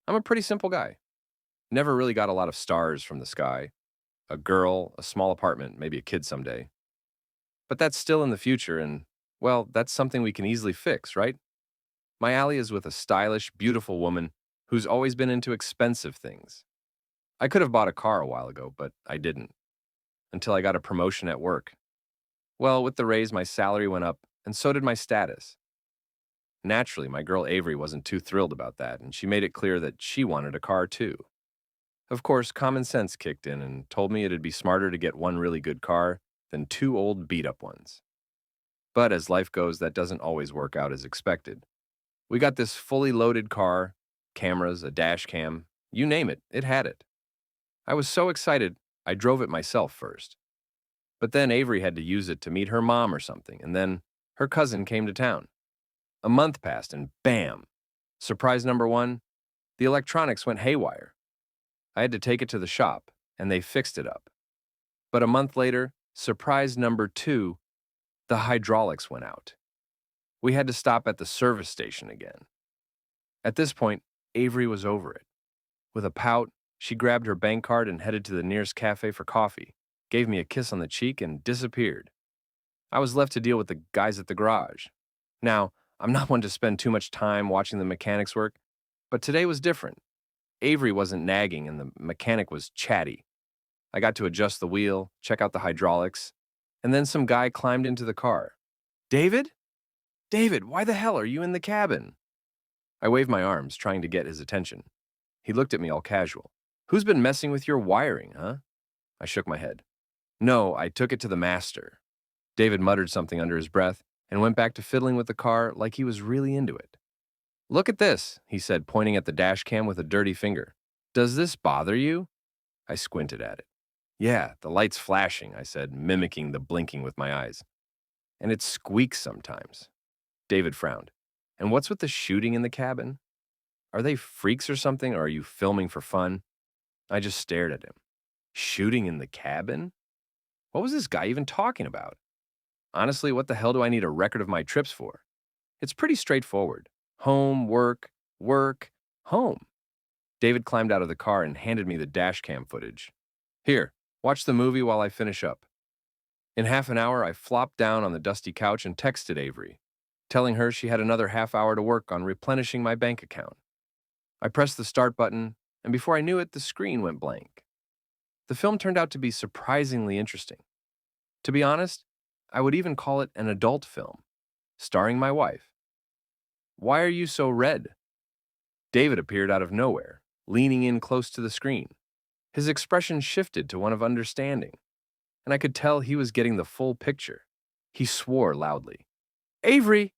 I'm a pretty simple guy. Never really got a lot of stars from the sky. A girl, a small apartment, maybe a kid someday. But that's still in the future, and, well, that's something we can easily fix, right? My alley is with a stylish, beautiful woman who's always been into expensive things. I could have bought a car a while ago, but I didn't, until I got a promotion at work. Well, with the raise, my salary went up, and so did my status. Naturally, my girl Avery wasn't too thrilled about that, and she made it clear that she wanted a car too. Of course, common sense kicked in and told me it'd be smarter to get one really good car than two old beat up ones. But as life goes, that doesn't always work out as expected. We got this fully loaded car, cameras, a dash cam, you name it, it had it. I was so excited, I drove it myself first. But then Avery had to use it to meet her mom or something, and then her cousin came to town. A month passed, and bam! Surprise number one, the electronics went haywire. I had to take it to the shop, and they fixed it up. But a month later, surprise number two, the hydraulics went out. We had to stop at the service station again. At this point, Avery was over it. With a pout, she grabbed her bank card and headed to the nearest cafe for coffee, gave me a kiss on the cheek, and disappeared. I was left to deal with the guys at the garage. Now, I'm not one to spend too much time watching the mechanics work, but today was different. Avery wasn't nagging and the mechanic was chatty. I got to adjust the wheel, check out the hydraulics, and then some guy climbed into the car. David? David, why the hell are you in the cabin? I waved my arms, trying to get his attention. He looked at me all casual. Who's been messing with your wiring, huh? I shook my head. No, I took it to the master. David muttered something under his breath and went back to fiddling with the car like he was really into it. Look at this, he said, pointing at the dash cam with a dirty finger. Does this bother you? I squinted at it. Yeah, the light's flashing, I said, mimicking the blinking with my eyes. And it squeaks sometimes. David frowned. And what's with the shooting in the cabin? Are they freaks or something, or are you filming for fun? I just stared at him. Shooting in the cabin? What was this guy even talking about? Honestly, what the hell do I need a record of my trips for? It's pretty straightforward. Home, work, work, home. David climbed out of the car and handed me the dash cam footage. Here, watch the movie while I finish up. In half an hour, I flopped down on the dusty couch and texted Avery, telling her she had another half hour to work on replenishing my bank account. I pressed the start button, and before I knew it, the screen went blank. The film turned out to be surprisingly interesting. To be honest, I would even call it an adult film, starring my wife. Why are you so red? David appeared out of nowhere, leaning in close to the screen. His expression shifted to one of understanding, and I could tell he was getting the full picture. He swore loudly. Avery!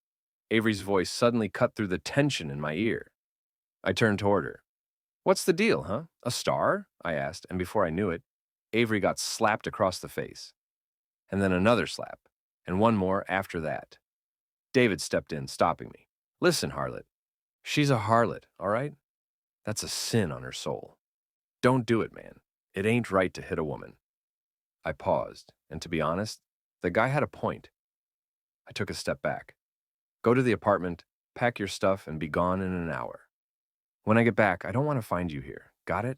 Avery's voice suddenly cut through the tension in my ear. I turned toward her. What's the deal, huh? A star? I asked, and before I knew it, Avery got slapped across the face. And then another slap, and one more after that. David stepped in, stopping me. Listen, harlot. She's a harlot, all right? That's a sin on her soul. Don't do it, man. It ain't right to hit a woman. I paused, and to be honest, the guy had a point. I took a step back. Go to the apartment, pack your stuff, and be gone in an hour. When I get back, I don't want to find you here. Got it?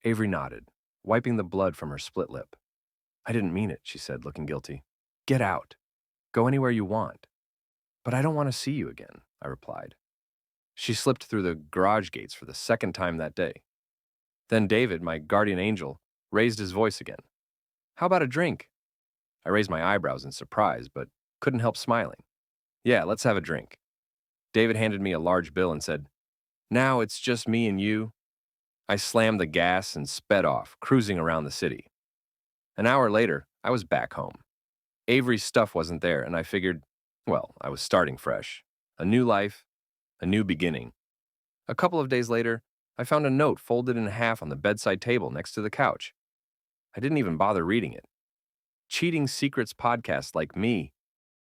Avery nodded, wiping the blood from her split lip. I didn't mean it, she said, looking guilty. Get out. Go anywhere you want. But I don't want to see you again, I replied. She slipped through the garage gates for the second time that day. Then David, my guardian angel, raised his voice again. How about a drink? I raised my eyebrows in surprise, but couldn't help smiling. Yeah, let's have a drink. David handed me a large bill and said, Now it's just me and you. I slammed the gas and sped off, cruising around the city. An hour later, I was back home. Avery's stuff wasn't there, and I figured, well, I was starting fresh. A new life, a new beginning. A couple of days later, I found a note folded in half on the bedside table next to the couch. I didn't even bother reading it. Cheating Secrets podcasts like me